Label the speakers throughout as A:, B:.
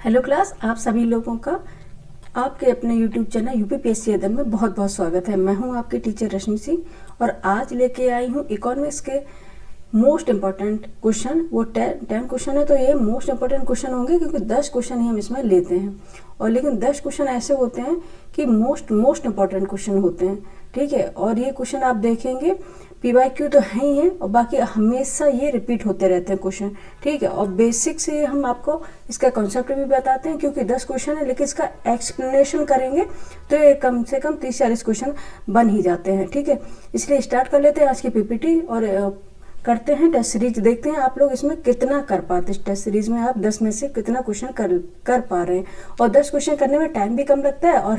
A: Hello class, आप सभी लोगों का आपके अपने YouTube चैनल यूपीपीएससी अदब में बहुत बहुत स्वागत है। मैं हूं आपकी टीचर रश्मि सिंह और आज लेके आई हूं इकोनॉमिक्स के मोस्ट इम्पॉर्टेंट क्वेश्चन। वो 10 क्वेश्चन है, तो ये मोस्ट इम्पॉर्टेंट क्वेश्चन होंगे क्योंकि 10 क्वेश्चन ही हम इसमें लेते हैं। और लेकिन 10 क्वेश्चन ऐसे होते हैं कि मोस्ट इम्पॉर्टेंट क्वेश्चन होते हैं, ठीक है। और ये क्वेश्चन आप देखेंगे PYQ तो है ही है और बाकी हमेशा ये रिपीट होते रहते हैं क्वेश्चन, ठीक है। और बेसिक से हम आपको इसका कॉन्सेप्ट भी बताते हैं क्योंकि 10 क्वेश्चन है, लेकिन इसका एक्सप्लेनेशन करेंगे तो ये कम से कम 30-40 क्वेश्चन बन ही जाते हैं, ठीक है। इसलिए स्टार्ट कर लेते हैं आज की PPT और करते हैं टेस्ट सीरीज। देखते हैं आप लोग इसमें कितना कर पाते हैं। टेस्ट सीरीज में आप 10 में से कितना क्वेश्चन कर पा रहे हैं। और 10 क्वेश्चन करने में टाइम भी कम लगता है और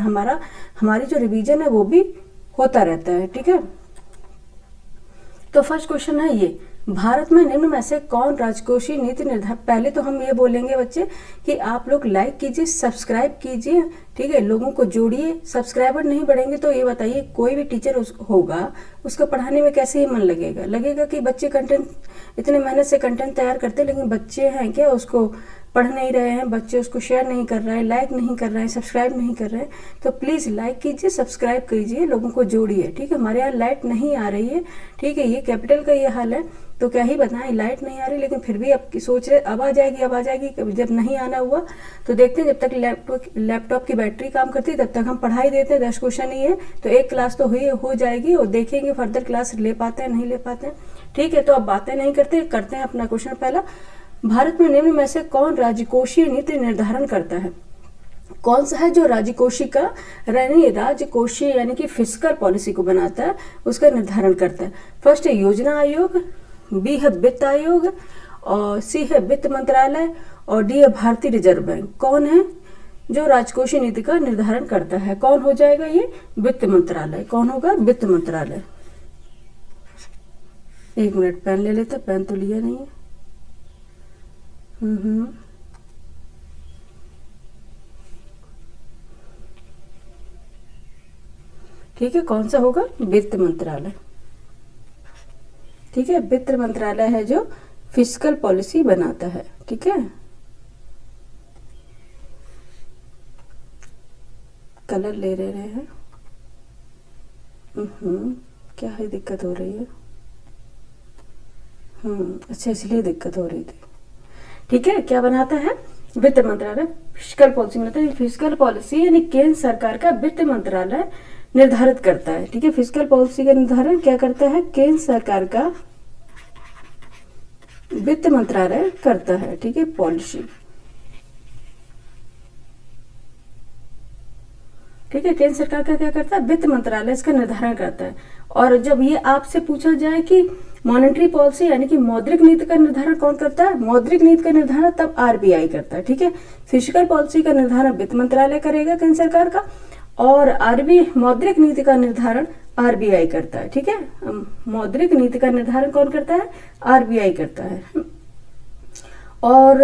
A: हमारी जो रिवीजन है वो भी होता रहता है, ठीक है। तो फर्स्ट क्वेश्चन है ये, भारत में निम्न में से कौन राजकोषीय नीति निर्धारण। पहले तो हम ये बोलेंगे बच्चे कि आप लोग लाइक कीजिए, सब्सक्राइब कीजिए, ठीक है। लोगों को जोड़िए। सब्सक्राइबर नहीं बढ़ेंगे तो ये बताइए कोई भी टीचर होगा उसका पढ़ाने में कैसे ही मन लगेगा कि बच्चे कंटेंट इतने मेहनत से कंटेंट तैयार करते हैं, लेकिन बच्चे हैं क्या उसको पढ़ नहीं रहे हैं, बच्चे उसको शेयर नहीं कर रहे हैं, लाइक नहीं कर रहे हैं, सब्सक्राइब नहीं कर रहे हैं। तो प्लीज़ लाइक कीजिए, सब्सक्राइब कीजिए, लोगों को जोड़िए, ठीक है। हमारे यहाँ लाइट नहीं आ रही है, ठीक है। ये कैपिटल का ये हाल है तो क्या ही बताएं, लाइट नहीं आ रही, लेकिन फिर भी अब सोच रहे अब आ जाएगी। जब नहीं आना हुआ तो देखते हैं, जब तक लैपटॉप की बैटरी काम करती है तब तक हम पढ़ाई देते हैं। 10 क्वेश्चन ही है तो एक क्लास तो हो जाएगी और देखेंगे फर्दर क्लास ले पाते हैं नहीं ले पाते हैं, ठीक है। तो अब बातें नहीं करते हैं अपना क्वेश्चन पहला। भारत में निम्न में से कौन राजकोषीय नीति निर्धारण करता है। कौन सा है जो राजकोषीय यानी कि फिस्कल पॉलिसी को बनाता है, उसका निर्धारण करता है। फर्स्ट है योजना आयोग, बी है वित्त आयोग और सी है वित्त मंत्रालय और डी है भारतीय रिजर्व बैंक। कौन है जो राजकोषीय नीति का निर्धारण करता है? कौन हो जाएगा ये? वित्त मंत्रालय। कौन होगा? वित्त मंत्रालय। एक मिनट पेन ले लेते, पेन तो लिया नहीं है। ठीक है, कौन सा होगा? वित्त मंत्रालय, ठीक है। वित्त मंत्रालय है जो फिस्कल पॉलिसी बनाता है, ठीक है। कलर ले रहे हैं। क्या है दिक्कत हो रही है? अच्छा, इसलिए दिक्कत हो रही थी, ठीक है। क्या बनाता है? वित्त मंत्रालय फिस्कल पॉलिसी बनाता है। फिस्कल पॉलिसी यानी केंद्र सरकार का वित्त मंत्रालय निर्धारित करता है, ठीक है। फिस्कल पॉलिसी का निर्धारण क्या करता है? केंद्र सरकार का वित्त मंत्रालय करता है, ठीक है। पॉलिसी, ठीक है। केंद्र सरकार का क्या करता है? वित्त मंत्रालय इसका निर्धारण करता है। और जब ये आपसे पूछा जाए कि मॉनेटरी पॉलिसी यानी कि मौद्रिक नीति का निर्धारण कौन करता है? मौद्रिक नीति का निर्धारण तब RBI करता है, ठीक है। फिस्कल पॉलिसी का निर्धारण वित्त मंत्रालय करेगा केंद्र सरकार का और मौद्रिक नीति का निर्धारण RBI करता है, ठीक है। मौद्रिक नीति का निर्धारण कौन करता है? RBI करता है। और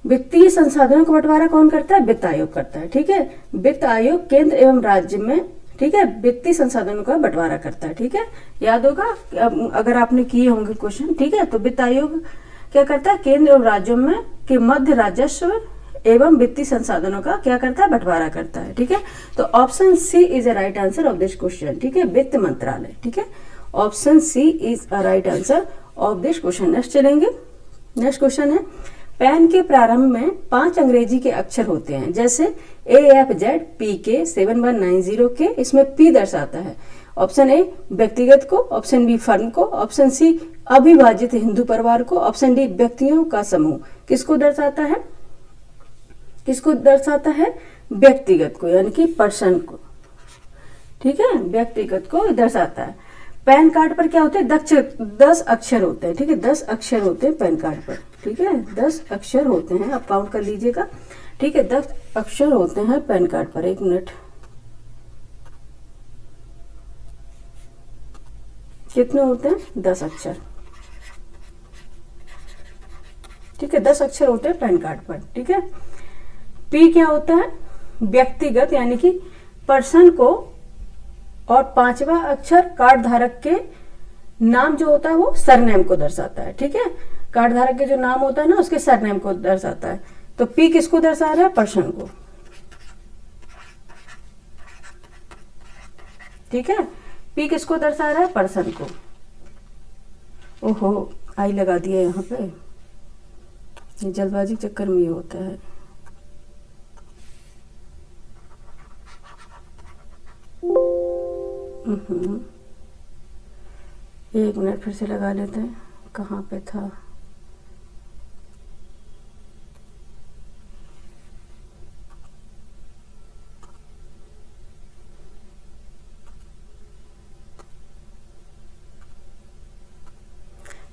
A: वित्तीय संसाधनों का बंटवारा कौन करता है? वित्त आयोग करता है, ठीक है। वित्त आयोग केंद्र एवं राज्य में, ठीक है, वित्तीय संसाधनों का बंटवारा करता है, ठीक है। याद होगा अगर आपने किए होंगे क्वेश्चन, ठीक है। तो वित्त आयोग क्या करता है? केंद्र एवं राज्यों में के मध्य राजस्व एवं वित्तीय संसाधनों का क्या करता है? बंटवारा करता है, ठीक है। तो option C is a right answer of this question, ठीक है। वित्त मंत्रालय, ठीक है। Option C is a right answer of this question. Next चलेंगे। नेक्स्ट क्वेश्चन है, पैन के प्रारंभ में 5 अंग्रेजी के अक्षर होते हैं, जैसे AFZ PK7190K। इसमें P दर्शाता है। ऑप्शन ए व्यक्तिगत को, ऑप्शन बी फर्म को, ऑप्शन सी अविभाजित हिंदू परिवार को, ऑप्शन डी व्यक्तियों का समूह। किसको दर्शाता है? किसको दर्शाता है? व्यक्तिगत को यानी कि पर्सन को, ठीक है। व्यक्तिगत को दर्शाता है। पैन कार्ड पर क्या होते हैं? 10 अक्षर होते हैं, ठीक है। 10 अक्षर होते हैं पैन कार्ड पर, ठीक है। 10 अक्षर होते हैं, आप काउंट कर लीजिएगा, ठीक है। 10 अक्षर होते हैं पैन कार्ड पर। एक मिनट, कितने होते हैं? 10 अक्षर, ठीक है। 10 अक्षर होते हैं पैन कार्ड पर, ठीक है। P क्या होता है? व्यक्तिगत यानी कि पर्सन को, और 5वां अक्षर कार्ड धारक के नाम जो होता है वो सरनेम को दर्शाता है, ठीक है। कार्ड धारक के जो नाम होता है ना उसके सरनेम को दर्शाता है। तो पी किसको दर्शा रहा है? पर्सन को। ठीक है, पी किसको दर्शा रहा है? पर्सन को। ओहो, आई लगा दिया यहाँ पे, ये जल्दबाजी के चक्कर में ये होता है। एक मिनट फिर से लगा लेते हैं, कहाँ पे था?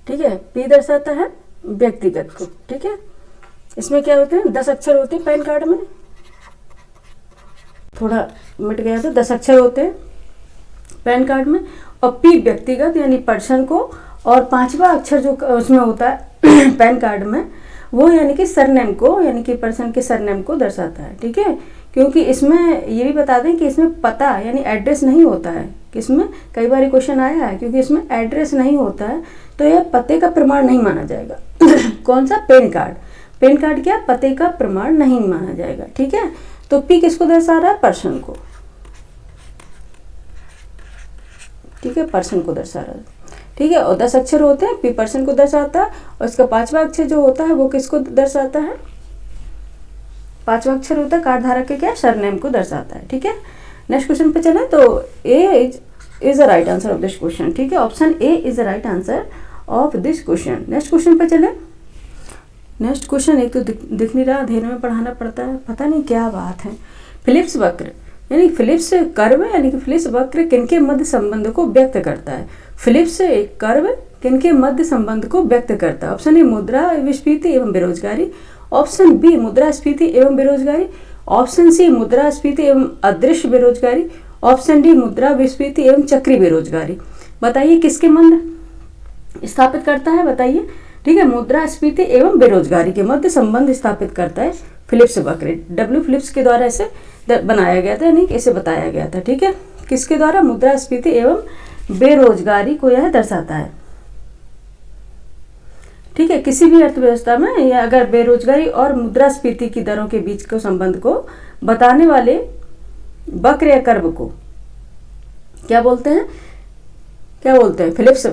A: ठीक है, पी दर्शाता है व्यक्तिगत को। ठीक है, इसमें क्या होते हैं? 10 अक्षर होते हैं पैन कार्ड में, थोड़ा मिट गया तो 10 अक्षर होते हैं पैन कार्ड में, और पी व्यक्तिगत यानी पर्सन को, और 5वां अक्षर जो उसमें होता है पैन कार्ड में, वो यानी कि सरनेम को, यानी कि पर्सन के सरनेम को दर्शाता है। ठीक है, क्योंकि इसमें ये भी बता दें कि इसमें पता यानी एड्रेस नहीं होता है। किसमें? कई बार क्वेश्चन आया है, क्योंकि इसमें एड्रेस नहीं होता है तो यह पते का प्रमाण नहीं माना जाएगा। कौन सा? Pan card. पैन कार्ड क्या? पते का प्रमाण नहीं माना जाएगा। ठीक है, तो पी किसको दर्शा रहा है? पर्सन को। ठीक है, पर्सन को दर्शा रहा है। ठीक है, और 10 अक्षर होते हैं, पी पर्सन को दर्शाता है, और इसका 5वां अक्षर जो होता है वो किसको दर्शाता है? 5वां अक्षर होता है कार्ड धारक के क्या? सरनेम को दर्शाता है। ठीक है, नेक्स्ट क्वेश्चन पे चले तो A is the right answer of this question. ठीक है, option A is the right answer of this question. Next question पे चले। नेक्स्ट क्वेश्चन एक तो दिख नहीं रहा, धीरे में पढ़ाना पड़ता है, पता नहीं क्या बात है। फिलिप्स वक्र यानी फिलिप्स कर्व यानी कि फिलिप्स वक्र किनके मध्य संबंध को व्यक्त करता है? फिलिप्स कर्व किनके मध्य संबंध को व्यक्त करता है? ऑप्शन ए मुद्रास्फीति एवं बेरोजगारी, ऑप्शन बी मुद्रास्फीति एवं बेरोजगारी, ऑप्शन सी मुद्रास्फीति एवं अदृश्य बेरोजगारी, ऑप्शन डी मुद्रास्फीति एवं चक्री बेरोजगारी। बताइए किसके मंद स्थापित करता है? बताइए। ठीक है, मुद्रास्फीति एवं बेरोजगारी के मध्य संबंध स्थापित करता है फिलिप्स वक्र। डब्ल्यू फिलिप्स के द्वारा इसे बनाया गया था, यानी इसे बताया गया था। ठीक है, किसके द्वारा? मुद्रास्फीति एवं बेरोजगारी को यह दर्शाता है। ठीक है, किसी भी अर्थव्यवस्था में या अगर बेरोजगारी और मुद्रास्फीति की दरों के बीच को संबंध को बताने वाले वक्र या कर्व को क्या बोलते हैं? क्या बोलते हैं? फिलिप्स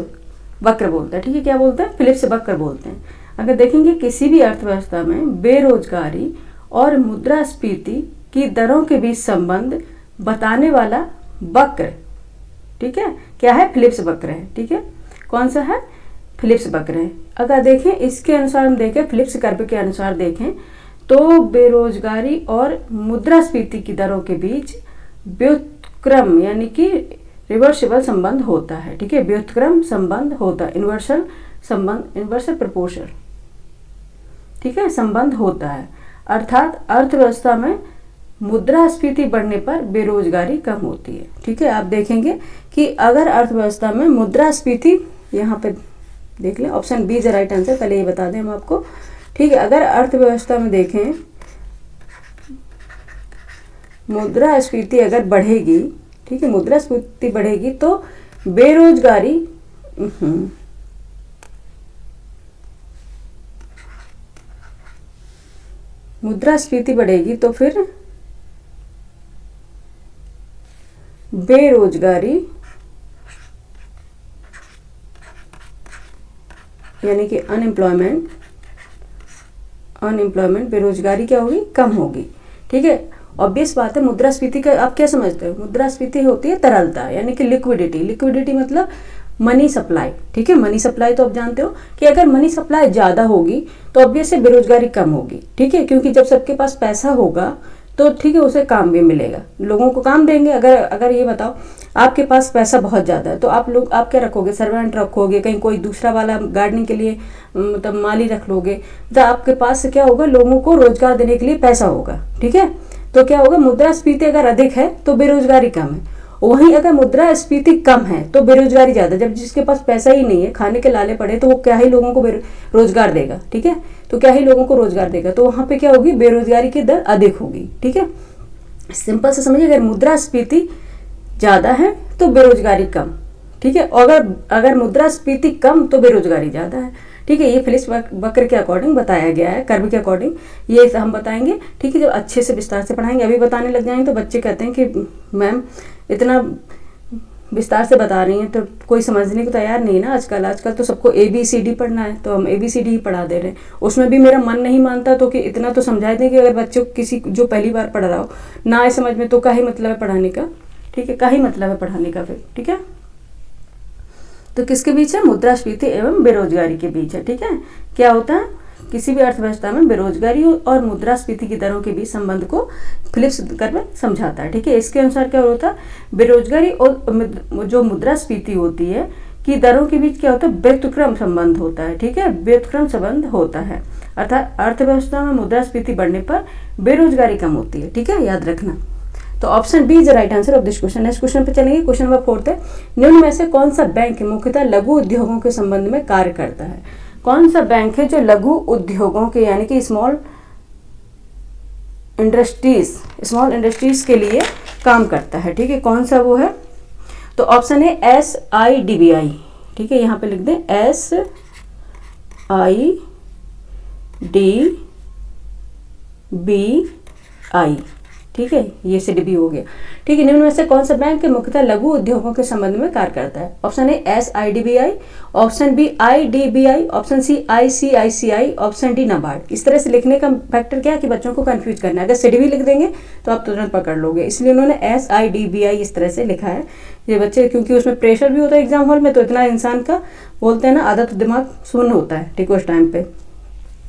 A: वक्र बोलते हैं। ठीक है, क्या बोलते हैं? फिलिप्स वक्र बोलते हैं। अगर देखेंगे किसी भी अर्थव्यवस्था में बेरोजगारी और मुद्रास्फीति की दरों के बीच संबंध बताने वाला वक्र, ठीक है, क्या है? फिलिप्स वक्र है। ठीक है, कौन सा है? फिलिप्स वक्र है। अगर देखें इसके अनुसार हम देखें, फिलिप्स कर्व के अनुसार देखें तो बेरोजगारी और मुद्रास्फीति की दरों के बीच व्युत्क्रम यानी कि रिवर्सिबल संबंध होता है। ठीक है, व्युत्क्रम संबंध होता है, इन्वर्सल संबंध, इन्वर्सल प्रोपोर्शनल, ठीक है, संबंध होता है। अर्थात अर्थव्यवस्था में मुद्रास्फीति बढ़ने पर बेरोजगारी कम होती है। ठीक है, आप देखेंगे कि अगर अर्थव्यवस्था में मुद्रास्फीति, यहाँ पे देख लें, option B is the right answer, पहले ये बता दें हम आपको। ठीक है, अगर अर्थव्यवस्था में देखें मुद्रास्फीति अगर बढ़ेगी, ठीक है, मुद्रास्फीति बढ़ेगी तो बेरोजगारी मुद्रास्फीति बढ़ेगी तो फिर बेरोजगारी यानी कि अनएम्प्लॉयमेंट बेरोजगारी क्या होगी? कम होगी। ठीक है, ऑब्वियस बात है। मुद्रास्फीति का आप क्या समझते हो? मुद्रास्फीति होती है तरलता यानी कि लिक्विडिटी। लिक्विडिटी मतलब मनी सप्लाई। ठीक है, मनी सप्लाई तो आप जानते हो कि अगर मनी सप्लाई ज़्यादा होगी तो ऑब्वियस है बेरोजगारी कम होगी। ठीक है, क्योंकि जब सबके पास पैसा होगा तो ठीक है उसे काम भी मिलेगा, लोगों को काम देंगे। अगर ये बताओ आपके पास पैसा बहुत ज़्यादा है तो आप क्या रखोगे? सर्वेंट रखोगे, कहीं कोई दूसरा वाला गार्डनिंग के लिए मतलब माली रख लोगे। तो आपके पास क्या होगा? लोगों को रोजगार देने के लिए पैसा होगा। ठीक है, तो क्या होगा? मुद्रास्फीति अगर अधिक है तो बेरोजगारी कम है, वहीं अगर मुद्रास्फीति कम है तो बेरोजगारी ज्यादा। जब जिसके पास पैसा ही नहीं है, खाने के लाले पड़े, तो वो क्या ही लोगों को रोजगार देगा। ठीक है, तो क्या ही लोगों को रोजगार देगा, तो वहां पे क्या होगी? बेरोजगारी की दर अधिक होगी। ठीक है, सिंपल से समझिए, अगर मुद्रास्फीति ज्यादा है तो बेरोजगारी कम। ठीक है, और अगर मुद्रास्फीति कम तो बेरोजगारी ज्यादा है। ठीक है। ये फिलिप्स वक्र के अकॉर्डिंग बताया गया है, कर्व के अकॉर्डिंग, ये हम बताएंगे। ठीक है, जब अच्छे से विस्तार से पढ़ाएंगे, अभी बताने लग जाएंगे तो बच्चे कहते हैं कि मैम इतना विस्तार से बता रही हैं तो कोई समझने को तैयार नहीं ना। आजकल तो सबको ABCD पढ़ना है, तो हम ABCD ही पढ़ा दे रहे हैं। उसमें भी मेरा मन नहीं मानता तो कि इतना तो समझा दें कि अगर बच्चों को किसी जो पहली बार पढ़ रहा हो ना आए समझ में तो क्या ही मतलब है पढ़ाने का। ठीक है, क्या ही मतलब है पढ़ाने का फिर। ठीक है, तो किसके बीच है? मुद्रास्फीति एवं बेरोजगारी के बीच है। ठीक है, क्या होता है? किसी भी अर्थव्यवस्था में बेरोजगारी और मुद्रास्फीति की दरों के बीच संबंध को फिलिप्स कर्व समझाता है। ठीक है, इसके अनुसार क्या होता है? बेरोजगारी और जो मुद्रास्फीति होती है कि दरों के बीच क्या होता है? व्युत्क्रम संबंध होता है। ठीक है, व्युत्क्रम संबंध होता है, अर्थात अर्थव्यवस्था में मुद्रास्फीति बढ़ने पर बेरोजगारी कम होती है। ठीक है, याद रखना। तो option B is the right answer of this question. Next question पे चलेंगे। क्वेश्चन नंबर 4 है, निम्न में से कौन सा बैंक मुख्यतः लघु उद्योगों के संबंध में कार्य करता है? कौन सा बैंक है जो लघु उद्योगों के यानी कि स्मॉल इंडस्ट्रीज के लिए काम करता है? ठीक है, कौन सा वो है? तो ऑप्शन है SIDBI। ठीक है, यहाँ पे लिख दें SIDBI। ठीक है, ये SIDBI हो गया। ठीक है, निम्न में से कौन सा बैंक मुख्यतः लघु उद्योगों के संबंध में कार्य करता है? Option A SIDBI, option B IDBI, option C ICICI, option D NABARD. इस तरह से लिखने का फैक्टर क्या है कि बच्चों को कंफ्यूज करना है। अगर SIDBI लिख देंगे तो आप तुरंत पकड़ लोगे, इसलिए उन्होंने SIDBI इस तरह से लिखा है। ये बच्चे क्योंकि उसमें प्रेशर भी होता है एग्जाम हॉल में, तो इतना इंसान का बोलते हैं ना आधा तो दिमाग शून्य होता है। ठीक है, उस टाइम पे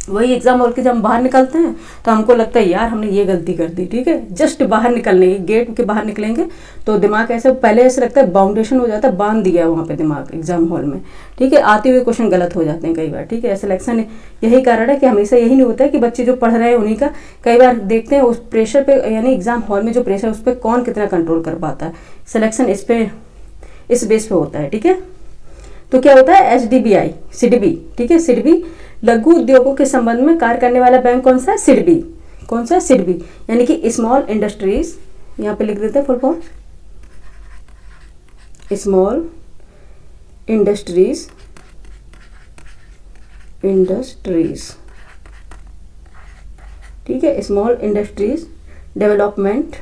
A: वही एग्जाम हॉल के जब हम बाहर निकलते हैं तो हमको लगता है यार हमने ये गलती कर दी। ठीक है, जस्ट बाहर निकलने गेट के बाहर निकलेंगे तो दिमाग ऐसे पहले ऐसे लगता है बाउंडेशन हो जाता है, बांध दिया वहाँ पे दिमाग एग्जाम हॉल में। ठीक है, आते हुए क्वेश्चन गलत हो जाते हैं कई बार। ठीक है, सिलेक्शन यही कारण है कि हमेशा यही नहीं होता है कि बच्चे जो पढ़ रहे हैं उन्हीं का, कई बार देखते हैं उस प्रेशर पे यानी एग्जाम हॉल में जो प्रेशर उस पर कौन कितना कंट्रोल कर पाता है। सिलेक्शन इस बेस पे होता है। ठीक है, तो क्या होता है? SIDBI। ठीक है, SIDBI लघु उद्योगों के संबंध में कार्य करने वाला बैंक कौन सा है? SIDBI। कौन सा? SIDBI यानी कि स्मॉल इंडस्ट्रीज, यहाँ पे लिख देते हैं फुल फॉर्म, स्मॉल इंडस्ट्रीज ठीक है, स्मॉल इंडस्ट्रीज डेवलपमेंट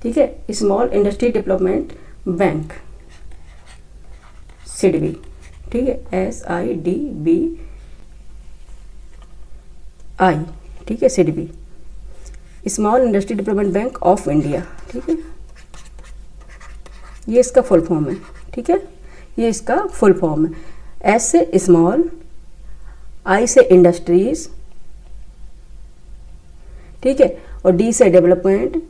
A: ठीक है, small industry development bank SIDBI। ठीक है, SIDBI। ठीक है, SIDBI small industry development bank of India. ठीक है, ये इसका फुल फॉर्म है। ठीक है, ये इसका फुल फॉर्म है। S से स्मॉल, I से इंडस्ट्रीज, ठीक है, और D से डेवलपमेंट,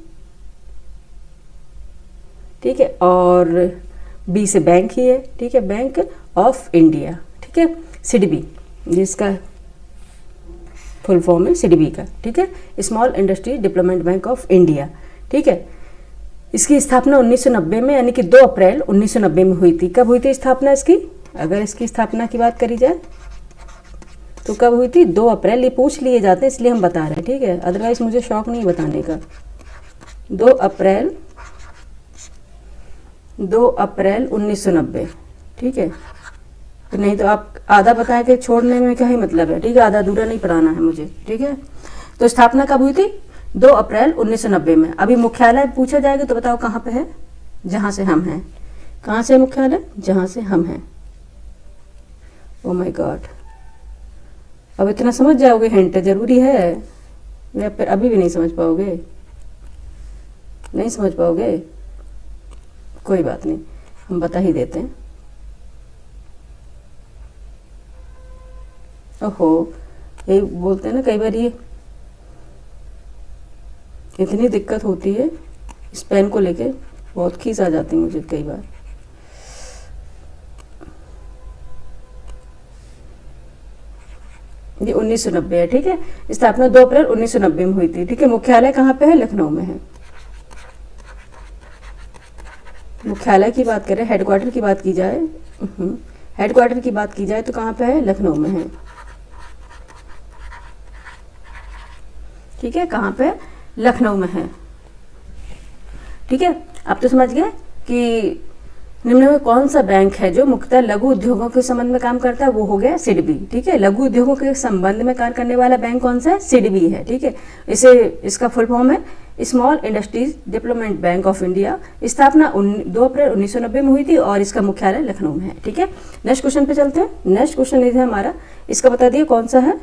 A: ठीक है, और B से बैंक ही है। ठीक है, बैंक ऑफ इंडिया। ठीक है, SIDBI जिसका फुल फॉर्म है SIDBI का। ठीक है, small industry development bank of India. ठीक है, इसकी स्थापना 1990 में यानी कि 2 अप्रैल 1990 में हुई थी। कब हुई थी स्थापना इसकी? अगर इसकी स्थापना की बात करी जाए तो कब हुई थी? 2 अप्रैल। ये पूछ लिए जाते हैं इसलिए हम बता रहे हैं। ठीक है, अदरवाइज मुझे शौक नहीं बताने का। 2 अप्रैल 1990। ठीक है, तो नहीं तो आप आधा बता के छोड़ने में क्या ही मतलब है। ठीक है, आधा अधूरा नहीं पढ़ाना है मुझे। ठीक है, तो स्थापना कब हुई थी? 2 अप्रैल 1990 में। अभी मुख्यालय पूछा जाएगा तो बताओ कहाँ पे है? जहाँ से हम हैं। कहाँ से मुख्यालय? जहाँ से हम हैं। ओ माय गॉड, अब इतना समझ जाओगे? हिंट जरूरी है या फिर अभी भी नहीं समझ पाओगे? नहीं समझ पाओगे, कोई बात नहीं, हम बता ही देते हैं। ओहो, ये बोलते हैं ना कई बार ये इतनी दिक्कत होती है इस पेन को लेके, बहुत खींच आ जाती है मुझे कई बार। ये 1990 है। ठीक है, स्थापना 2 अप्रैल 1990 में हुई थी। ठीक है, मुख्यालय कहाँ पे है? लखनऊ में है। मुख्यालय की बात करें, हेडक्वार्टर की बात की जाए, हेडक्वार्टर की बात की जाए तो कहाँ पे है? लखनऊ में है। ठीक है, कहाँ पे? लखनऊ में है। ठीक है, आप तो समझ गए कि निम्न में कौन सा बैंक है जो मुख्यतः लघु उद्योगों के संबंध में काम करता है, वो हो गया सिडबी। ठीक है, लघु उद्योगों के संबंध में कार्य करने वाला बैंक कौन सा है, सिडबी है। ठीक है, इसका फुल फॉर्म है small industries development bank of India. स्थापना 2 अप्रैल 1990 में हुई थी और इसका मुख्यालय लखनऊ में है। ठीक है, नेक्स्ट क्वेश्चन पे चलते हैं। नेक्स्ट क्वेश्चन है हमारा, इसका बता दिए कौन सा है।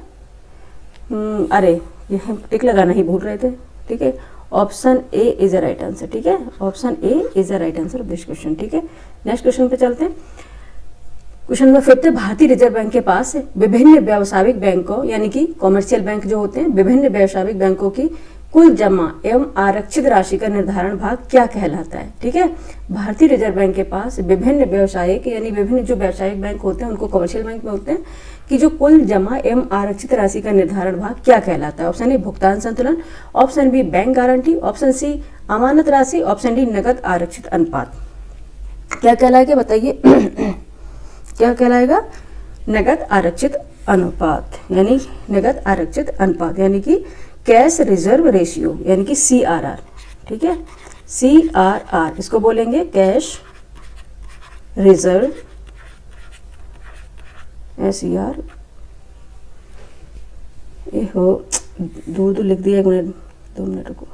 A: अरे ये टिक लगाना ही भूल रहे थे। ठीक है, option A is a right answer. ठीक है, option A is a right answer of this question. ठीक है, नेक्स्ट क्वेश्चन पे चलते हैं। क्वेश्चन नंबर 5 है, भारतीय रिजर्व बैंक के पास विभिन्न व्यावसायिक बैंकों यानी कि कॉमर्शियल बैंक जो होते हैं, विभिन्न व्यावसायिक बैंकों की कुल जमा एवं आरक्षित राशि का निर्धारण भाग क्या कहलाता है। ठीक है, भारतीय रिजर्व बैंक के पास विभिन्न व्यावसायिक यानी विभिन्न जो व्यावसायिक बैंक होते हैं उनको कमर्शियल बैंक में होते हैं कि जो कुल जमा एवं आरक्षित राशि का निर्धारण भाग क्या कहलाता है। ऑप्शन ए भुगतान संतुलन, option B bank guarantee, option C अमानत राशि, ऑप्शन डी नगद आरक्षित अनुपात। क्या कहलाएगा बताइए क्या कहलाएगा, नगद आरक्षित अनुपात यानी नगद आरक्षित अनुपात यानी कि कैश रिजर्व रेशियो यानी कि CRR। ठीक है, CRR इसको बोलेंगे कैश रिजर्व SER। ये हो दूर दूर लिख दिया, 1 मिनट 2 मिनट रुको।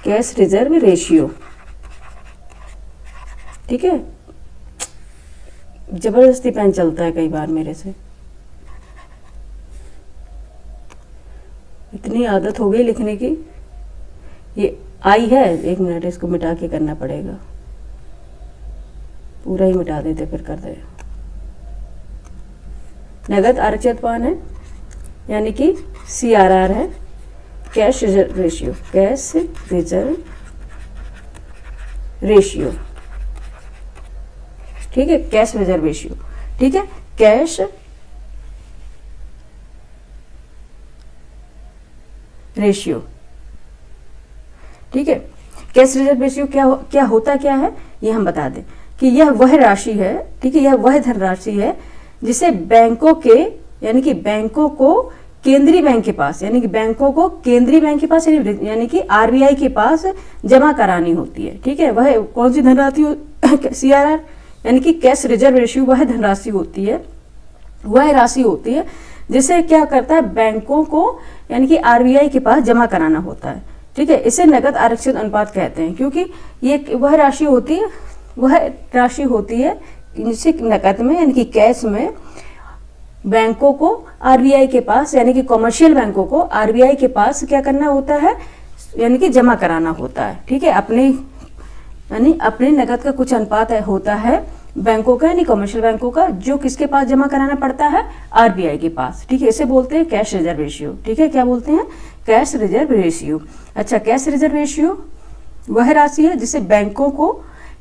A: Cash reserve ratio. ठीक है, जबरदस्ती पेन चलता है कई बार मेरे से, इतनी आदत हो गई लिखने की। ये आई है, 1 मिनट इसको मिटा के करना पड़ेगा, पूरा ही मिटा देते फिर कर दे। नगद आरक्षित अनुपात है यानी कि CRR है, cash reserve ratio, cash reserve ratio. ठीक है, कैश रिजर्व रेशियो। ठीक है, कैश रेशियो। ठीक है, कैश रिजर्व रेशियो क्या होता क्या है ये हम बता दें कि यह वह राशि है। ठीक है, यह वह धनराशि है जिसे बैंकों के यानी कि बैंकों को केंद्रीय बैंक के पास यानी कि बैंकों को केंद्रीय बैंक के पास यानी कि RBI के पास जमा करानी होती है। ठीक है, वह कौन सी धनराशि CRR यानी कि कैश रिजर्व रेशियो वह धनराशि होती है, वह राशि होती है जिसे क्या करता है बैंकों को यानी कि RBI के पास जमा कराना होता है। ठीक है, इसे नगद आरक्षित अनुपात कहते हैं क्योंकि ये वह राशि होती है जिसे नकद में यानी कि कैश में बैंकों को RBI के पास यानी कि कॉमर्शियल बैंकों को RBI के पास क्या करना होता है यानी कि जमा कराना होता है। ठीक है, अपने नकद का कुछ अनुपात होता है बैंकों का यानी कमर्शियल बैंकों का, जो किसके पास जमा कराना पड़ता है, RBI के पास। ठीक है, इसे बोलते हैं कैश रिजर्व रेशियो। ठीक है, क्या बोलते हैं, कैश रिजर्व रेशियो। अच्छा, कैश रिजर्व रेशियो वह राशि है जिसे बैंकों को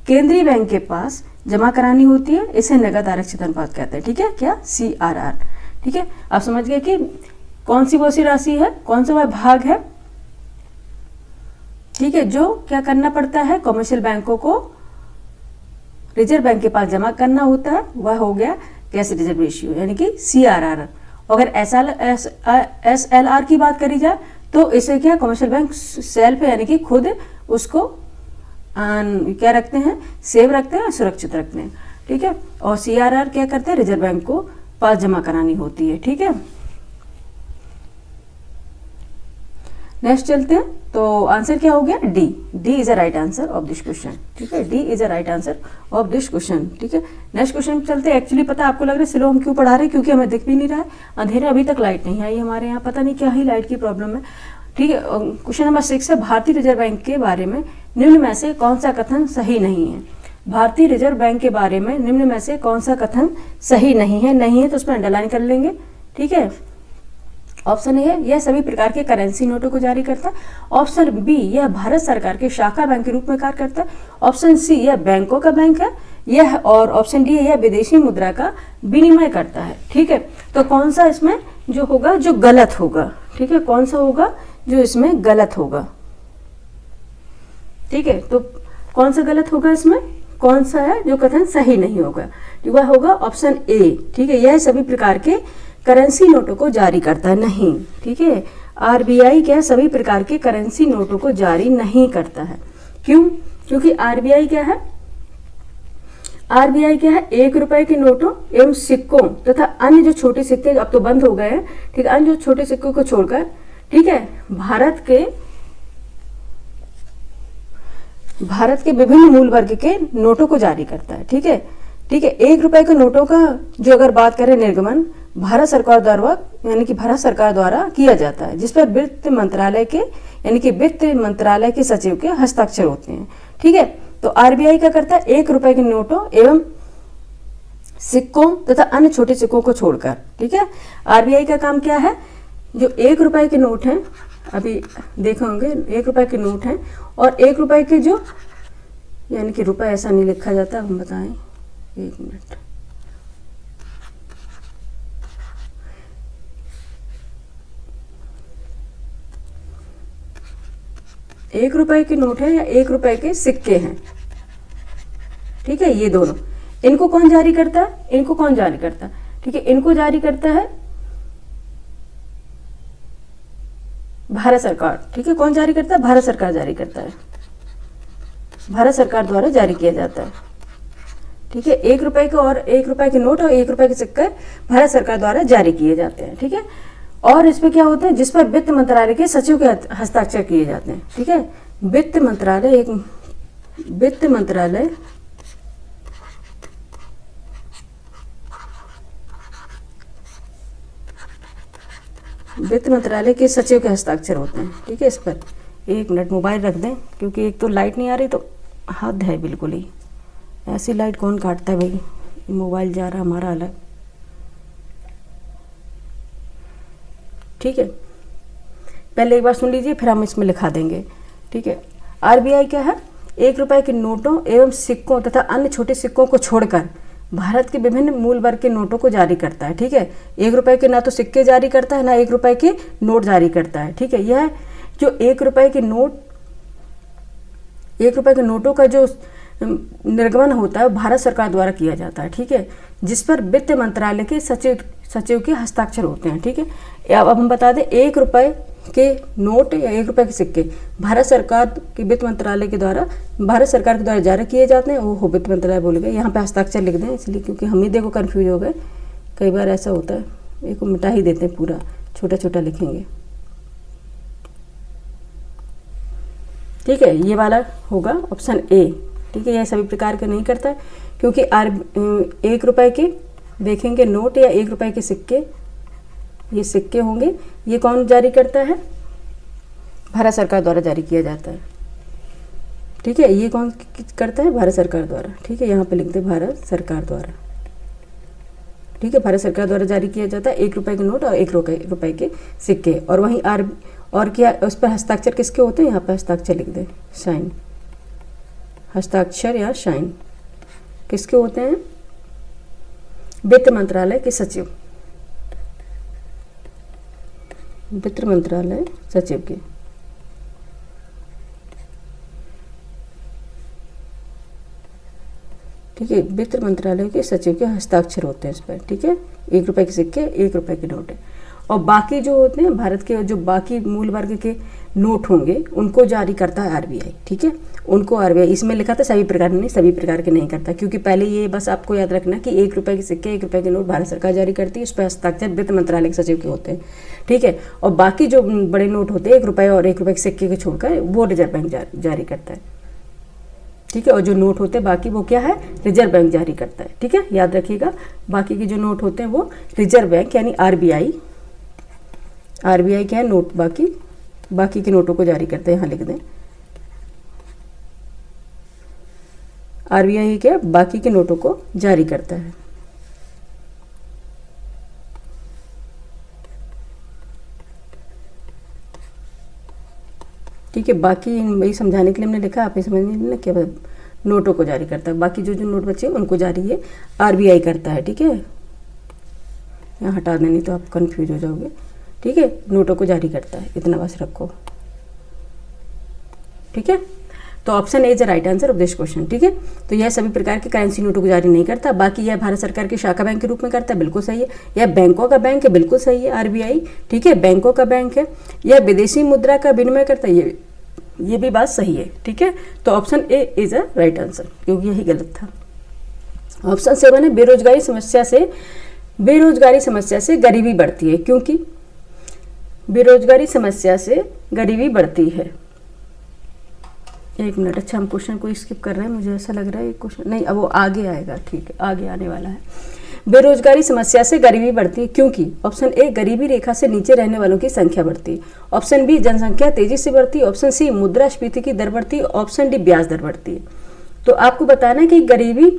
A: केंद्रीय बैंक के पास जमा करानी होती है, इसे नगद आरक्षित अनुपात कहते हैं। ठीक है, क्या CRR। ठीक है, आप समझ गए कि कौन सी वो सी राशि है, कौन सा वह भाग है। ठीक है, जो क्या करना पड़ता है कमर्शियल बैंकों को रिजर्व बैंक के पास जमा करना होता है, वह हो गया कैश रिजर्व रेशियो यानी कि CRR। अगर SLR की बात करी जाए तो इसे क्या कमर्शियल बैंक सेल्फ यानी कि खुद उसको क्या रखते हैं, सेव रखते हैं, सुरक्षित रखते हैं। ठीक है, और CRR क्या करते हैं, रिजर्व बैंक को पास जमा करानी होती है। ठीक है, नेक्स्ट चलते हैं। तो आंसर क्या हो गया, D is a right answer of this question. ठीक है, D is a right answer of this question. ठीक है, नेक्स्ट क्वेश्चन पे चलते हैं। एक्चुअली पता आपको लग रहा है स्लो हम क्यों पढ़ा रहे हैं, क्योंकि हमें दिख भी नहीं रहा है, अंधेरे अभी तक लाइट नहीं आई हमारे यहाँ, पता नहीं क्या ही लाइट की प्रॉब्लम है। ठीक है, क्वेश्चन नंबर 6 है, भारतीय रिजर्व बैंक के बारे में निम्न में से कौन सा कथन सही नहीं है। भारतीय रिजर्व बैंक के बारे में निम्न में से कौन सा कथन सही नहीं है तो उसमें अंडरलाइन कर लेंगे। ठीक है, ऑप्शन ए है, यह सभी प्रकार के करेंसी नोटों को जारी करता है। ऑप्शन बी, यह भारत सरकार के शाखा बैंक के रूप में कार्य करता है। ऑप्शन सी, यह बैंकों का बैंक है यह, और ऑप्शन डी, यह विदेशी मुद्रा का विनिमय करता है। ठीक है, तो कौन सा इसमें जो होगा जो गलत होगा। ठीक है, कौन सा होगा जो इसमें गलत होगा। ठीक है, तो कौन सा गलत होगा इसमें, कौन सा है जो कथन सही नहीं होगा, वह होगा ऑप्शन ए। ठीक है, यह सभी प्रकार के करेंसी नोटों को जारी करता है, नहीं, ठीक है। आरबीआई क्या है, सभी प्रकार के करेंसी नोटों को जारी नहीं करता है। क्यों? क्योंकि आरबीआई क्या है, आरबीआई क्या है, 1 रुपए के नोटों एवं सिक्कों तथा अन्य जो छोटे सिक्के अब तो बंद हो गए हैं, ठीक है, अन्य जो छोटे सिक्कों को छोड़कर, ठीक है, भारत के विभिन्न मूल वर्ग के नोटों को जारी करता है, ठीक है, ठीक है। 1 रुपए के नोटों का जो अगर बात करें निर्गमन भारत सरकार द्वारा, यानी कि भारत सरकार द्वारा किया जाता है, जिस पर वित्त मंत्रालय के, यानी कि वित्त मंत्रालय के सचिव के हस्ताक्षर होते हैं, ठीक है। तो आरबीआई क्या करता है, 1 रुपए के नोटों एवं सिक्कों तथा अन्य छोटे सिक्कों को छोड़कर, ठीक है। आरबीआई का काम क्या है, जो 1 रुपए के नोट हैं, अभी देखे होंगे 1 रुपए के नोट हैं, और 1 रुपए के जो, यानी कि रुपए ऐसा नहीं लिखा जाता, हम बताएं, 1 मिनट, एक रुपए के नोट है या 1 रुपए के सिक्के हैं, ठीक है, ये दोनों, इनको कौन जारी करता है, इनको कौन जारी करता है, ठीक है, इनको जारी करता है भारत सरकार, ठीक है। कौन जारी करता है, भारत सरकार जारी करता है, भारत सरकार द्वारा जारी किया जाता है, ठीक है। 1 रुपए के और 1 रुपए के नोट और 1 रुपए के सिक्के भारत सरकार द्वारा जारी किए जाते हैं, ठीक है। और इस पे क्या होता है, जिस पर वित्त मंत्रालय के सचिव के हस्ताक्षर किए जाते हैं, ठीक है। वित्त मंत्रालय वित्त मंत्रालय के सचिव के हस्ताक्षर होते हैं, ठीक है। इस पर 1 मिनट मोबाइल रख दें, क्योंकि एक तो लाइट नहीं आ रही, तो हद है बिल्कुल ही, ऐसी लाइट कौन काटता है भाई, मोबाइल जा रहा हमारा अलग, ठीक है। पहले एक बार सुन लीजिए, फिर हम इसमें लिखा देंगे, ठीक है। आरबीआई क्या है, 1 रुपए के नोटों एवं सिक्कों तथा अन्य छोटे सिक्कों को छोड़कर भारत के विभिन्न मूल वर्ग के नोटों को जारी करता है, ठीक है। 1 रुपए के ना तो सिक्के जारी करता है, ना 1 रुपए के नोट जारी करता है, ठीक है। यह जो 1 रुपए के नोट, 1 रुपए के नोटों का जो निर्गमन होता है भारत सरकार द्वारा किया जाता है, ठीक है, जिस पर वित्त मंत्रालय के सचिव के हस्ताक्षर होते हैं, ठीक है। अब हम बता दें, 1 रुपए के नोट या 1 रुपए के सिक्के भारत सरकार के वित्त मंत्रालय के द्वारा, भारत सरकार के द्वारा जारी किए जाते हैं। वो वित्त मंत्रालय बोल गए, यहाँ पे हस्ताक्षर लिख दें, इसलिए क्योंकि हम ही देखो कन्फ्यूज हो गए, कई बार ऐसा होता है, एक को मिटा ही देते हैं, पूरा छोटा छोटा लिखेंगे, ठीक है। ये वाला होगा ऑप्शन ए, ठीक है। यह सभी प्रकार का नहीं करता है, क्योंकि 1 रुपए के देखेंगे नोट या 1 रुपए के सिक्के, ये सिक्के होंगे, ये कौन जारी करता है, भारत सरकार द्वारा जारी किया जाता है, ठीक है। ये कौन करता है, भारत सरकार द्वारा, ठीक है। यहाँ पे लिख दे भारत सरकार द्वारा, ठीक है। भारत सरकार द्वारा जारी किया जाता है 1 रुपए के नोट और 1 रुपए के सिक्के। और वहीं और क्या उस पर हस्ताक्षर किसके होते हैं, यहाँ पर हस्ताक्षर लिख दे, साइन, हस्ताक्षर या साइन किसके होते हैं, वित्त मंत्रालय के सचिव, वित्त मंत्रालय सचिव के, ठीक है। वित्त मंत्रालय के सचिव के हस्ताक्षर होते हैं इस पर, ठीक है। 1 रुपए के सिक्के, 1 रुपए के नोट है। और बाकी जो होते हैं भारत के जो बाकी मूल वर्ग के नोट होंगे, उनको जारी करता है आरबीआई, ठीक है। उनको आरबीआई, इसमें लिखा था सभी प्रकार, नहीं, सभी प्रकार के नहीं करता, क्योंकि पहले ये बस आपको याद रखना कि 1 रुपए के सिक्के, 1 रुपए के नोट भारत सरकार जारी करती है, उस पर हस्ताक्षर वित्त मंत्रालय के सचिव के होते हैं, ठीक है। और बाकी जो बड़े नोट होते हैं 1 रुपए और 1 रुपए के सिक्के को छोड़कर, वो रिजर्व बैंक जारी करता है, ठीक है। और जो नोट होते हैं बाकी, वो क्या है, रिजर्व बैंक जारी करता है, ठीक है। याद रखिएगा, बाकी के जो नोट होते हैं वो रिजर्व बैंक यानी आरबीआई क्या है, नोट बाकी के नोटों को जारी करते हैं, यहाँ लिख दें, आरबीआई क्या बाकी के नोटों को जारी करता है, ठीक है। बाकी वही समझाने के लिए हमने लिखा, आप ये समझ नहीं लेना क्या नोटों को जारी करता है, बाकी जो नोट बचे उनको जारी ये आरबीआई करता है, ठीक है। यहाँ हटा दें, नहीं तो आप कंफ्यूज हो जाओगे, ठीक है। नोटों को जारी करता है, इतना बस रखो, ठीक है। तो option A is the right answer of this question. ठीक है, तो यह सभी प्रकार के करेंसी नोटों को जारी नहीं करता। बाकी यह भारत सरकार की शाखा बैंक के रूप में करता है, बिल्कुल सही है। यह बैंकों का बैंक है, बिल्कुल सही है, आरबीआई। ठीक है, बैंकों का बैंक है। यह विदेशी मुद्रा का विनिमय करता है, ये भी बात सही है। ठीक है, तो option A is a right answer, क्योंकि यही गलत था। ऑप्शन 7 है बेरोजगारी समस्या से गरीबी बढ़ती है, क्योंकि बेरोजगारी समस्या से गरीबी बढ़ती है। एक मिनट, अच्छा हम क्वेश्चन को स्किप कर रहे हैं, मुझे ऐसा लग रहा है ये क्वेश्चन नहीं, अब वो आगे आएगा। ठीक है, आगे आने वाला है। बेरोजगारी समस्या से गरीबी बढ़ती है क्योंकि ऑप्शन ए गरीबी रेखा से नीचे रहने वालों की संख्या बढ़ती है, ऑप्शन बी जनसंख्या तेजी से बढ़ती है, ऑप्शन सी मुद्रास्फीति की दर बढ़ती है, ऑप्शन डी ब्याज दर बढ़ती है। तो आपको बताना है कि गरीबी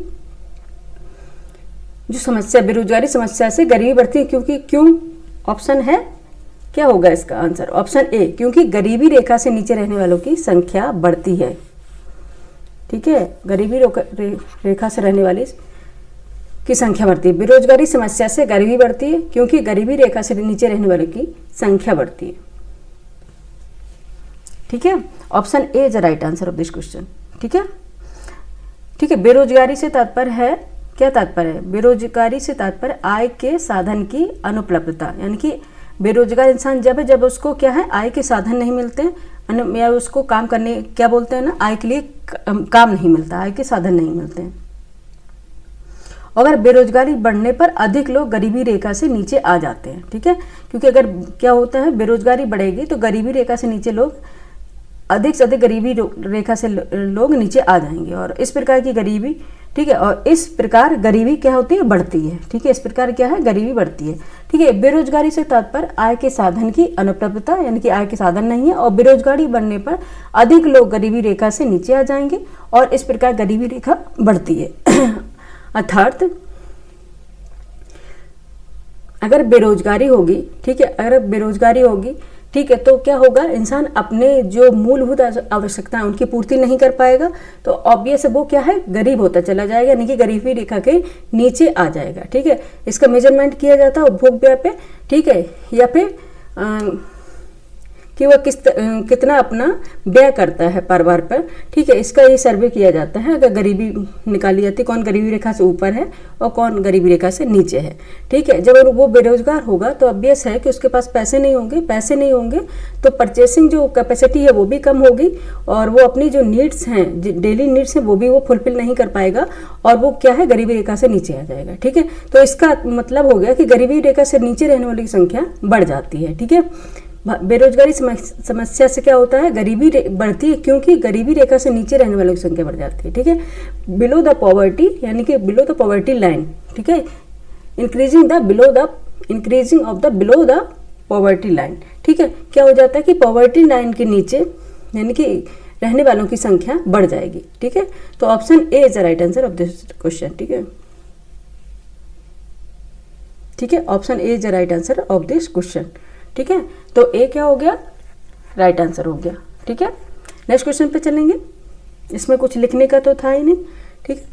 A: जो समस्या, बेरोजगारी समस्या से गरीबी बढ़ती है क्योंकि, क्यों? ऑप्शन है, क्या होगा इसका आंसर? ऑप्शन ए, क्योंकि गरीबी रेखा से नीचे रहने वालों की संख्या बढ़ती है। ठीक है, गरीबी रेखा से रहने वाली की संख्या बढ़ती है। बेरोजगारी समस्या से गरीबी बढ़ती है क्योंकि गरीबी रेखा से नीचे रहने वालों की संख्या बढ़ती है। ठीक है, option A is the right answer of this question. ठीक है, ठीक है। बेरोजगारी से तात्पर्य है, क्या तात्पर्य है? बेरोजगारी से तात्पर्य आय के साधन की अनुपलब्धता, यानी कि बेरोजगार इंसान जब है जब उसको क्या है, आय के साधन नहीं मिलते हैं, या उसको काम करने, क्या बोलते हैं ना, आय के लिए काम नहीं मिलता, आय के साधन नहीं मिलते हैं। अगर बेरोजगारी बढ़ने पर अधिक लोग गरीबी रेखा से नीचे आ जाते हैं। ठीक है, क्योंकि अगर क्या होता है, बेरोजगारी बढ़ेगी तो गरीबी रेखा से नीचे लोग, अधिक से अधिक गरीबी रेखा से लोग नीचे आ जाएंगे, और इस प्रकार की गरीबी, ठीक है, और इस प्रकार गरीबी क्या होती है, बढ़ती है। ठीक है, इस प्रकार क्या है, गरीबी बढ़ती है। ठीक है, बेरोजगारी से तात्पर्य आय के साधन की अनुपलब्धता, यानी कि आय के साधन नहीं है, और बेरोजगारी बढ़ने पर अधिक लोग गरीबी रेखा से नीचे आ जाएंगे, और इस प्रकार गरीबी रेखा बढ़ती है। अर्थात अगर बेरोजगारी होगी, ठीक है, अगर बेरोजगारी होगी, ठीक है, तो क्या होगा, इंसान अपने जो मूलभूत आवश्यकताएं उनकी पूर्ति नहीं कर पाएगा, तो ऑब्वियस वो क्या है, गरीब होता चला जाएगा, यानी कि गरीबी रेखा के नीचे आ जाएगा। ठीक है, इसका मेजरमेंट किया जाता है उपभोग व्यय पे, ठीक है, या फिर कि वह कितना अपना व्यय करता है परिवार पर। ठीक है, इसका ये सर्वे किया जाता है, अगर गरीबी निकाली जाती है, कौन गरीबी रेखा से ऊपर है और कौन गरीबी रेखा से नीचे है। ठीक है, जब वो बेरोजगार होगा तो ऑब्वियस है कि उसके पास पैसे नहीं होंगे तो परचेसिंग जो कैपेसिटी है वो भी कम होगी, और वो अपनी जो नीड्स हैं, डेली नीड्स हैं, वो भी वो फुलफिल नहीं कर पाएगा, और वो क्या है, गरीबी रेखा से नीचे आ जाएगा। ठीक है, तो इसका मतलब हो गया कि गरीबी रेखा से नीचे रहने वालों की संख्या बढ़ जाती है। ठीक है, बेरोजगारी समस्या से क्या होता है, गरीबी बढ़ती है क्योंकि गरीबी रेखा से नीचे रहने वालों की संख्या बढ़ जाती है। ठीक है, बिलो द पॉवर्टी, यानी कि बिलो द पॉवर्टी लाइन। ठीक है, increasing of the below the poverty line. ठीक है, क्या हो जाता है कि पॉवर्टी लाइन के नीचे, यानी कि रहने वालों की संख्या बढ़ जाएगी। ठीक है, तो option A is the right answer of this question. ठीक है, ठीक है, option A is the right answer of this question. ठीक है, तो ए क्या हो गया, राइट आंसर हो गया। ठीक है, नेक्स्ट क्वेश्चन पे चलेंगे, इसमें कुछ लिखने का तो था ही नहीं। ठीक है,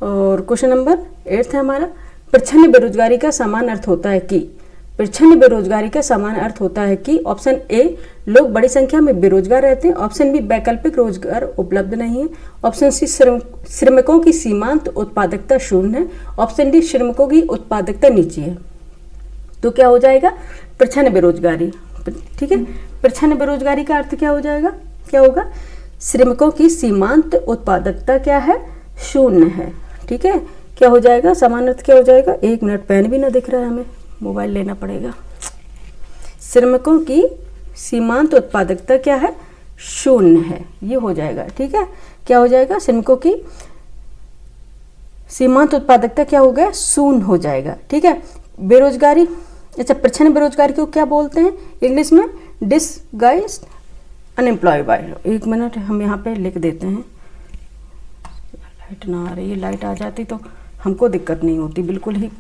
A: और क्वेश्चन नंबर 8 है हमारा, प्रच्छन्न बेरोजगारी का समान अर्थ होता है कि, प्रच्छन्न बेरोजगारी का समान अर्थ होता है कि ऑप्शन ए लोग बड़ी संख्या में बेरोजगार रहते हैं, ऑप्शन बी वैकल्पिक रोजगार उपलब्ध नहीं है, ऑप्शन सी श्रमिकों की सीमांत उत्पादकता शून्य है, ऑप्शन डी श्रमिकों की उत्पादकता नीचे है। तो क्या हो जाएगा, प्रच्छन्न बेरोजगारी। ठीक है, प्रच्छन्न बेरोजगारी का अर्थ क्या हो जाएगा, क्या होगा, श्रमिकों की सीमांत उत्पादकता क्या है, शून्य है। ठीक है, क्या हो जाएगा, समान अर्थ क्या हो जाएगा, एक मिनट, पेन भी ना दिख रहा है, हमें मोबाइल लेना पड़ेगा। श्रमिकों की सीमांत उत्पादकता क्या है, शून्य है, ये हो जाएगा। ठीक है, क्या हो जाएगा, श्रमिकों की सीमांत उत्पादकता क्या हो गया, शून्य हो जाएगा। ठीक है, बेरोजगारी, अच्छा, प्रच्छन्न बेरोजगारी को क्या बोलते हैं इंग्लिश में, डिसगाइज्ड अनएम्प्लॉयड। एक मिनट, हम यहाँ पे लिख देते हैं, लाइट ना आ रही है, लाइट आ जाती तो हमको दिक्कत नहीं होती बिल्कुल ही।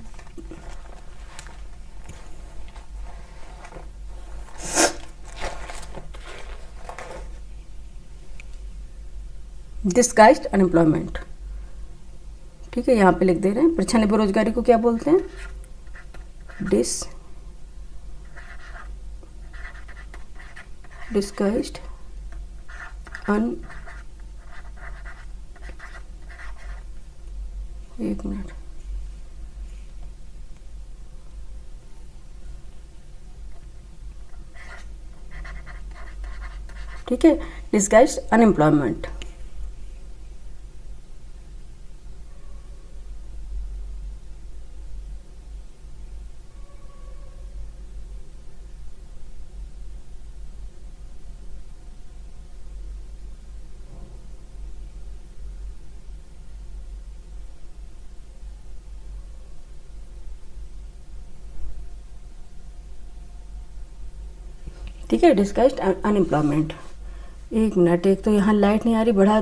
A: Disguised unemployment. ठीक है, यहाँ पे लिख दे रहे हैं, प्रच्छन्न बेरोजगारी को क्या बोलते हैं, डिसगाइज्ड एक मिनट, ठीक है, डिस्गाइज्ड अनएम्प्लॉयमेंट। ठीक है, डिस्गाइज्ड अनएम्प्लॉयमेंट। एक मिनट, एक तो यहाँ लाइट नहीं आ रही, बड़ा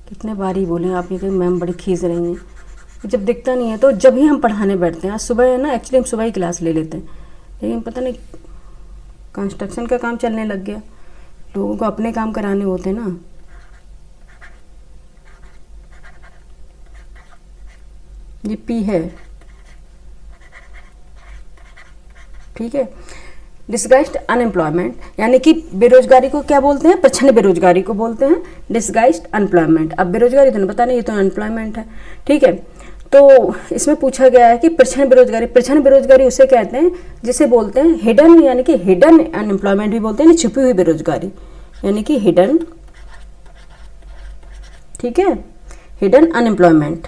A: कितने बार ही बोले आप, ये कि मैम बड़ी खींच रही हैं। जब दिखता नहीं है तो जब ही हम पढ़ाने बैठते हैं, आज सुबह है ना, एक्चुअली हम सुबह ही क्लास ले लेते हैं, लेकिन पता नहीं कंस्ट्रक्शन का काम चलने लग गया, लोगों को अपने काम कराने होते हैं ना। ये पी है, ठीक है। डिस्गाइज्ड अनएम्प्लॉयमेंट यानी कि बेरोजगारी को क्या बोलते हैं, प्रच्छन्न बेरोजगारी को बोलते हैं डिस्गाइज्ड अनएम्प्लॉयमेंट। अब बेरोजगारी तो नहीं पता नहीं, ये तो अनएम्प्लॉयमेंट है, ठीक है। तो इसमें पूछा गया है कि प्रच्छन्न बेरोजगारी उसे कहते हैं जिसे बोलते हैं हिडन, यानी कि हिडन अनएम्प्लॉयमेंट भी बोलते हैं, छुपी हुई बेरोजगारी, यानी कि हिडन, ठीक है, हिडन अनएम्प्लॉयमेंट।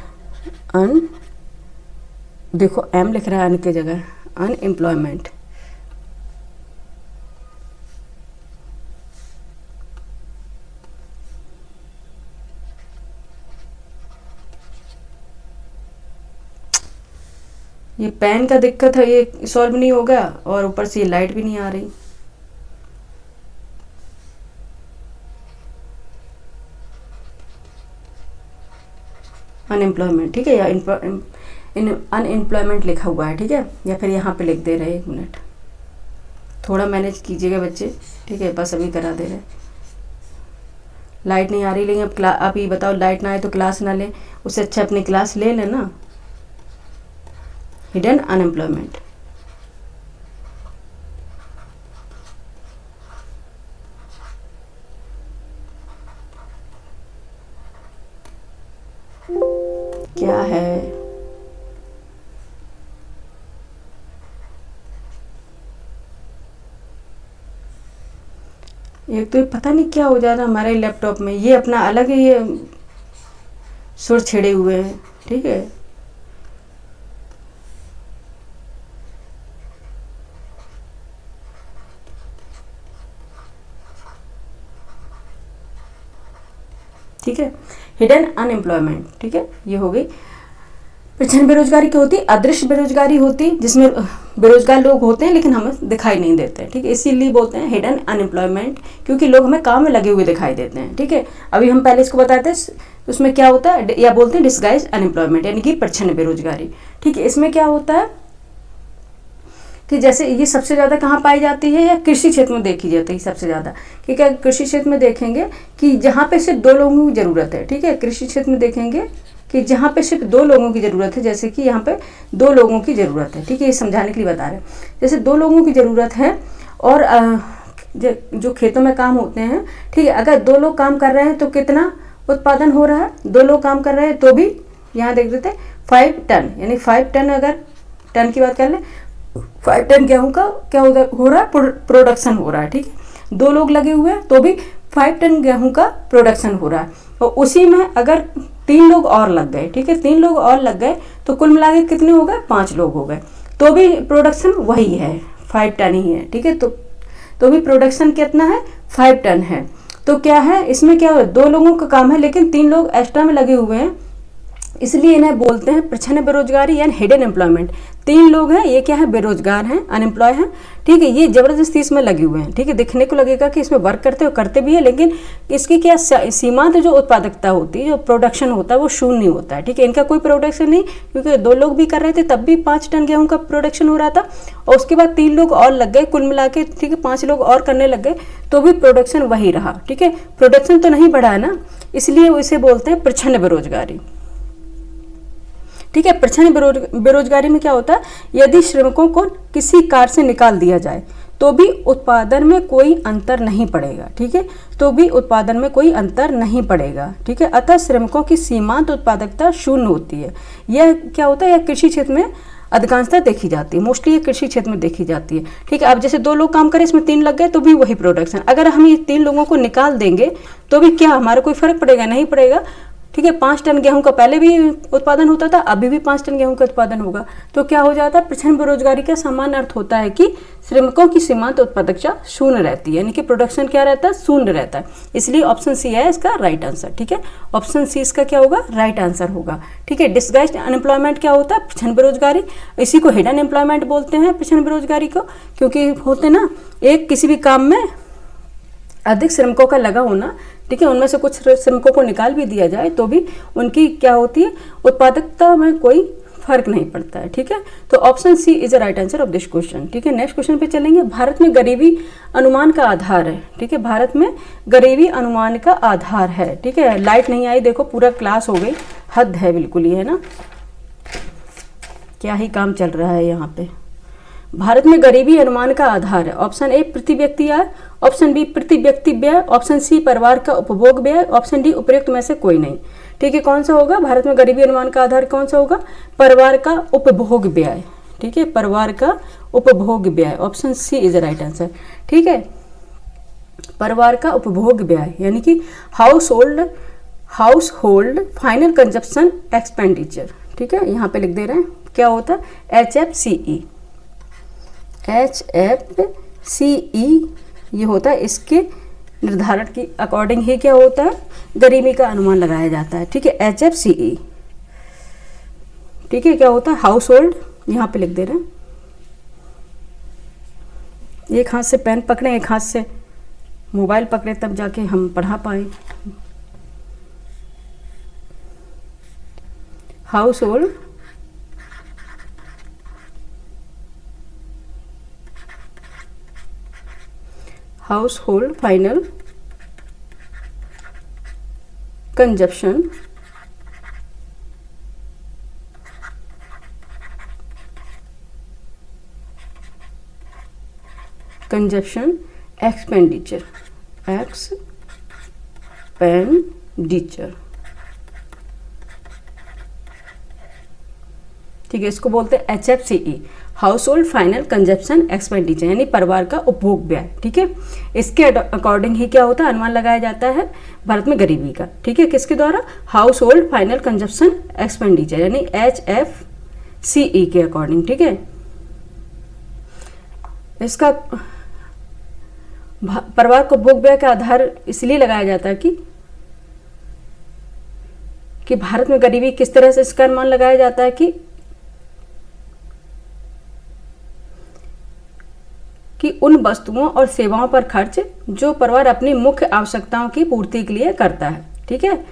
A: देखो एम लिख रहा है अन की जगह, अनएम्प्लॉयमेंट। ये पेन का दिक्कत है, ये सॉल्व नहीं होगा, और ऊपर से ये लाइट भी नहीं आ रही। अनएम्प्लॉयमेंट, ठीक है, या अनएम्प्लॉयमेंट लिखा हुआ है, ठीक है, या फिर यहाँ पे लिख दे रहे हैं। एक मिनट, थोड़ा मैनेज कीजिएगा बच्चे, ठीक है, बस अभी करा दे रहे। लाइट नहीं आ रही, लेकिन अब आप ये बताओ, लाइट ना आए तो क्लास ना लें, उससे अच्छा अपनी क्लास ले लें ना। हिडन अनएम्प्लॉयमेंट, क्या है? एक तो पता नहीं क्या हो जाता हमारे लैपटॉप में, ये अपना अलग ही ये सुर छिड़े हुए हैं, ठीक है। ठीक है, हिडन अनएम्प्लॉयमेंट, ठीक है, ये हो गई। प्रच्छन्न बेरोजगारी क्या होती है? अदृश्य बेरोजगारी होती है, जिसमें बेरोजगार लोग होते हैं लेकिन हमें दिखाई नहीं देते हैं, ठीक है, इसीलिए बोलते हैं हिडन अनएम्प्लॉयमेंट, क्योंकि लोग हमें काम में लगे हुए दिखाई देते हैं, ठीक है। अभी हम पहले इसको बताते हैं, उसमें क्या होता है, या बोलते हैं डिस्गाइज अनएम्प्लॉयमेंट, यानी कि प्रच्छन्न बेरोजगारी, ठीक है। इसमें क्या होता है कि जैसे ये सबसे ज़्यादा कहाँ पाई जाती है, या कृषि क्षेत्र में देखी जाती है सबसे ज़्यादा, ठीक है। कृषि क्षेत्र में देखेंगे कि जहाँ पे सिर्फ 2 लोगों की ज़रूरत है, ठीक है, कृषि क्षेत्र में देखेंगे कि जहाँ पे सिर्फ 2 लोगों की ज़रूरत है, जैसे कि यहाँ पे 2 लोगों की ज़रूरत है, ठीक है, ये समझाने के लिए बता रहे हैं। जैसे 2 लोगों की ज़रूरत है और जो खेतों में काम होते हैं, ठीक है, अगर 2 लोग काम कर रहे हैं तो कितना उत्पादन हो रहा है, 2 लोग काम कर रहे हैं तो भी यहाँ देख देते 5 टन, यानी 5 टन, अगर टन की बात कर लें, 5 टन गेहूँ का क्या हो रहा है, प्रोडक्शन हो रहा है, ठीक है। 2 लोग लगे हुए हैं तो भी 5 टन गेहूँ का प्रोडक्शन हो रहा है, और उसी में अगर 3 लोग और लग गए, ठीक है, 3 लोग और लग गए तो कुल मिला के कितने हो गए, 5 लोग हो गए, तो भी प्रोडक्शन वही है, 5 टन ही है, ठीक है। तो भी प्रोडक्शन कितना है, 5 टन है। तो क्या है इसमें, क्या है, 2 लोगों का काम है लेकिन 3 लोग एक्स्ट्रा में लगे हुए हैं, इसलिए इन्हें बोलते हैं प्रच्छन्न बेरोजगारी यानी हिडन एम्प्लॉयमेंट। 3 लोग हैं, ये क्या है, बेरोजगार हैं, अनएम्प्लॉय हैं, ठीक है, ये जबरदस्ती इसमें लगे हुए हैं, ठीक है। दिखने को लगेगा कि इसमें वर्क करते भी है, लेकिन इसकी क्या सीमांत जो उत्पादकता होती है, जो प्रोडक्शन होता है वो शून्य होता है, ठीक है। इनका कोई प्रोडक्शन नहीं, क्योंकि 2 लोग भी कर रहे थे तब भी 5 टन गेहूँ का प्रोडक्शन हो रहा था, और उसके बाद 3 लोग और लग गए, कुल मिला के, ठीक है, 5 लोग और करने लग गए तो भी प्रोडक्शन वही रहा, ठीक है, प्रोडक्शन तो नहीं बढ़ा है ना, इसलिए इसे बोलते हैं प्रच्छन्न बेरोजगारी, ठीक है। प्रच्छन्न बेरोजगारी में क्या होता है, यदि श्रमिकों को किसी कार्य से निकाल दिया जाए तो भी उत्पादन में कोई अंतर नहीं पड़ेगा, ठीक है, तो भी उत्पादन में कोई अंतर नहीं पड़ेगा, ठीक है। अतः श्रमिकों की सीमांत उत्पादकता शून्य होती है। यह क्या होता है, यह कृषि क्षेत्र में अधिकांशतः देखी जाती है, मोस्टली ये कृषि क्षेत्र में देखी जाती है, ठीक है। अब जैसे 2 लोग काम करें, इसमें 3 लग गए तो भी वही प्रोडक्शन। अगर हम ये 3 लोगों को निकाल देंगे तो भी क्या हमारा कोई फर्क पड़ेगा, नहीं पड़ेगा, ठीक है। 5 टन गेहूं का पहले भी उत्पादन होता था, अभी भी 5 टन गेहूं का उत्पादन होगा, तो क्या हो जाता है, प्रचंड बेरोजगारी का सामान्य अर्थ होता है कि श्रमिकों की सीमांत उत्पादकता शून्य रहती है, यानी कि प्रोडक्शन क्या रहता है, शून्य रहता है। इसलिए ऑप्शन सी है इसका राइट आंसर, ठीक है। ऑप्शन सी इसका क्या होगा, राइट आंसर होगा, ठीक है। डिस्गाइज्ड अनएम्प्लॉयमेंट क्या होता है, प्रचंड बेरोजगारी, इसी को हिडन एम्प्लॉयमेंट बोलते हैं, प्रचंड बेरोजगारी को, क्योंकि होते ना एक किसी भी काम में अधिक श्रमिकों का लगा होना, ठीक है, उनमें से कुछ श्रमिकों को निकाल भी दिया जाए तो भी उनकी क्या होती है, उत्पादकता में कोई फर्क नहीं पड़ता है, ठीक है। तो option C is the right answer of this question, ठीक है। नेक्स्ट क्वेश्चन पे चलेंगे। भारत में गरीबी अनुमान का आधार है, ठीक है, भारत में गरीबी अनुमान का आधार है, ठीक है। लाइट नहीं आई, देखो पूरा क्लास हो गई, हद है बिल्कुल, ये है ना, क्या ही काम चल रहा है यहाँ पे। भारत में गरीबी अनुमान का आधार है, ऑप्शन ए प्रति व्यक्ति आय, ऑप्शन बी प्रति व्यक्ति व्यय, ऑप्शन सी परिवार का उपभोग व्यय, ऑप्शन डी उपयुक्त में से कोई नहीं, ठीक है। कौन सा होगा, भारत में गरीबी अनुमान का आधार कौन सा होगा, परिवार का उपभोग व्यय, ठीक है, परिवार का उपभोग व्यय, option C is the right answer, ठीक है। परिवार का उपभोग व्यय यानी कि household final consumption expenditure, ठीक है, यहाँ पे लिख दे रहे हैं, क्या होता है, HFCE, ये होता है, इसके निर्धारण की अकॉर्डिंग ही क्या होता है, गरीबी का अनुमान लगाया जाता है, ठीक है, HFCE, ठीक है। क्या होता है, हाउस होल्ड, यहाँ पे लिख दे रहे हैं, एक हाथ से पेन पकड़े, एक हाथ से मोबाइल पकड़े, तब जाके हम पढ़ा पाए। House hold final consumption expenditure, ठीक है, इसको बोलते हैं HFCE, house hold final consumption expenditure, यानी परिवार का उपभोग व्यय, ठीक है। इसके अकॉर्डिंग ही क्या होता है, अनुमान लगाया जाता है भारत में गरीबी का, ठीक है, किसके द्वारा, house hold final consumption expenditure यानी HFCE के अकॉर्डिंग, ठीक है। इसका परिवार को उपभोग व्यय का आधार इसलिए लगाया जाता है कि भारत में गरीबी किस तरह से इसका अनुमान लगाया जाता है कि उन वस्तुओं और सेवाओं पर खर्च जो परिवार अपनी मुख्य आवश्यकताओं की पूर्ति के लिए करता है, ठीक है।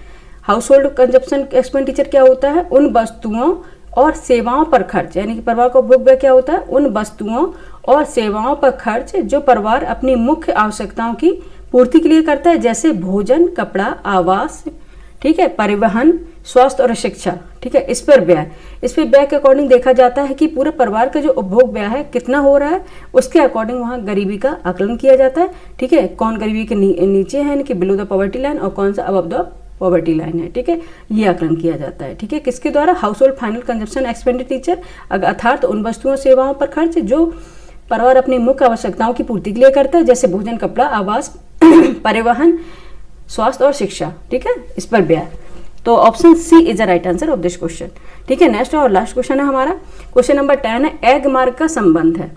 A: हाउस होल्ड कंजप्शन एक्सपेंडिचर क्या होता है, उन वस्तुओं और सेवाओं पर खर्च, यानी कि परिवार का उपभोग व्यय क्या होता है, उन वस्तुओं और सेवाओं पर खर्च जो परिवार अपनी मुख्य आवश्यकताओं की पूर्ति के लिए करता है, जैसे भोजन, कपड़ा, आवास, ठीक है, परिवहन, स्वास्थ्य और शिक्षा, ठीक है। इस पर व्यय के अकॉर्डिंग देखा जाता है कि पूरे परिवार का जो उपभोग व्यय है कितना हो रहा है, उसके अकॉर्डिंग वहाँ गरीबी का आकलन किया जाता है, ठीक है। कौन गरीबी के नीचे है यानी कि बिलो द पॉवर्टी लाइन, और कौन सा अबव द पॉवर्टी लाइन है, ठीक है, ये आकलन किया जाता है, ठीक है। किसके द्वारा, house hold final consumption expenditure, अर्थात उन वस्तुओं सेवाओं पर खर्च जो परिवार अपनी मुख्य आवश्यकताओं की पूर्ति के लिए करता है, जैसे भोजन, कपड़ा, आवास, परिवहन, स्वास्थ्य और शिक्षा, ठीक है, इस पर व्यय। तो option C is the right answer of this question, ठीक है। नेक्स्ट और लास्ट क्वेश्चन है हमारा, क्वेश्चन नंबर 10 है, एग मार्क का संबंध है,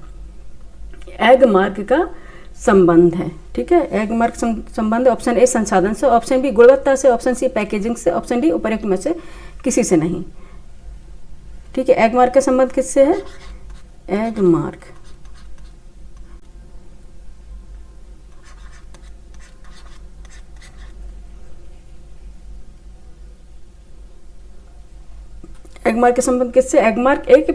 A: एग मार्क का संबंध है, ठीक है। एग मार्क संबंध, ऑप्शन ए संसाधन से, ऑप्शन बी गुणवत्ता से, ऑप्शन सी पैकेजिंग से, ऑप्शन डी उपर्युक्त में से किसी से नहीं, ठीक है। एग मार्क का संबंध किससे है, एग मार्क एगमार्क के संबंध किससे, एगमार्क एक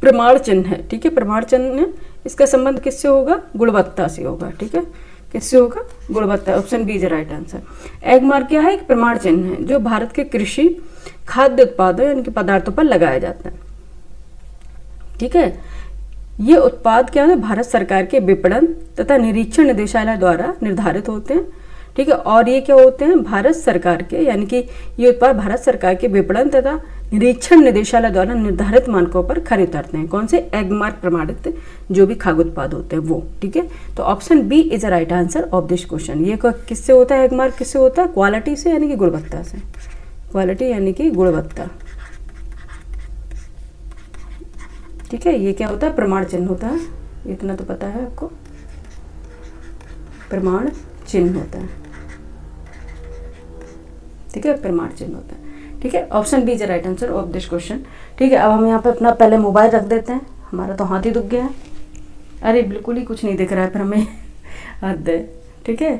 A: प्रमाण चिन्ह है, ठीक है, प्रमाण चिन्ह, इसका संबंध किससे होगा, गुणवत्ता से होगा, ठीक है, किससे होगा, गुणवत्ता, option B is right answer. Agmark क्या है, एक प्रमाण चिन्ह है जो भारत के कृषि खाद्य उत्पादों यानी कि पदार्थों पर लगाया जाता है, ठीक है। ये उत्पाद क्या है, भारत सरकार के विपणन तथा निरीक्षण निदेशालय द्वारा निर्धारित होते हैं। ठीक है, और ये क्या होते हैं, भारत सरकार के, यानी कि ये उत्पाद भारत सरकार के विपणन तथा निरीक्षण निदेशालय द्वारा निर्धारित मानकों पर खरे उतरते हैं। कौन से, एगमार्क प्रमाणित जो भी खाद्य उत्पाद होते हैं वो। ठीक है, तो option B is a right answer of this question. ये किससे होता है, एगमार्क किससे होता है, क्वालिटी से यानी कि गुणवत्ता से, क्वालिटी यानी कि गुणवत्ता। ठीक है, ये क्या होता है, प्रमाण चिन्ह होता है, इतना तो पता है आपको, प्रमाण चिन्ह होता है। ठीक है, प्रमाण चिन्ह होता है। ठीक है, option B is the right answer of this question. ठीक है, अब हम यहाँ पे अपना पहले मोबाइल रख देते हैं, हमारा तो हाथ ही दुख गया है, अरे बिल्कुल ही कुछ नहीं दिख रहा है, फिर हमें हद है। ठीक है,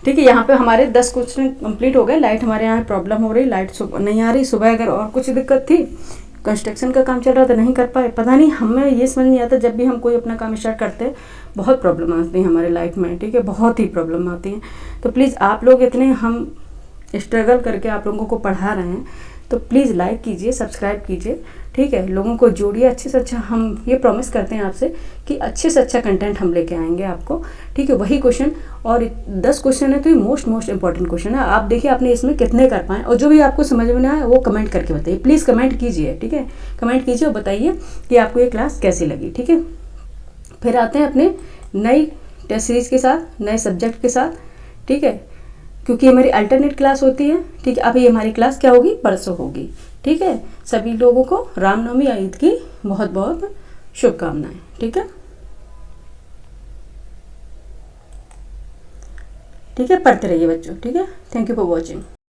A: ठीक है, यहाँ पे हमारे 10 क्वेश्चन कंप्लीट हो गए। लाइट हमारे यहाँ प्रॉब्लम हो रही, लाइट नहीं आ रही। सुबह अगर और कुछ दिक्कत थी, कंस्ट्रक्शन का काम चल रहा था, नहीं कर पाए, पता नहीं, हमें ये समझ नहीं आता, जब भी हम कोई अपना काम स्टार्ट करते हैं बहुत प्रॉब्लम आती है हमारे लाइफ में। ठीक है, बहुत ही प्रॉब्लम आती है। तो प्लीज़ आप लोग इतने हम स्ट्रगल करके आप लोगों को पढ़ा रहे हैं, तो प्लीज़ लाइक कीजिए, सब्सक्राइब कीजिए। ठीक है, लोगों को जोड़िए, अच्छे से अच्छा, हम ये प्रॉमिस करते हैं आपसे कि अच्छे से अच्छा कंटेंट हम लेके आएंगे आपको। ठीक है, वही क्वेश्चन, और 10 क्वेश्चन है तो ये मोस्ट इंपॉर्टेंट क्वेश्चन है। आप देखिए आपने इसमें कितने कर पाए, और जो भी आपको समझ में ना आए वो कमेंट करके बताइए, प्लीज़ कमेंट कीजिए। ठीक है, कमेंट कीजिए और बताइए कि आपको ये क्लास कैसी लगी। ठीक है, फिर आते हैं अपने नई टेस्ट सीरीज के साथ, नए सब्जेक्ट के साथ। ठीक है, क्योंकि हमारी अल्टरनेट क्लास होती है। ठीक है, अभी हमारी क्लास क्या होगी, परसों होगी। ठीक है, सभी लोगों को रामनवमी और ईद की बहुत बहुत शुभकामनाएं। ठीक है, ठीक है, पढ़ते रहिए बच्चों। ठीक है, थैंक यू फॉर वॉचिंग।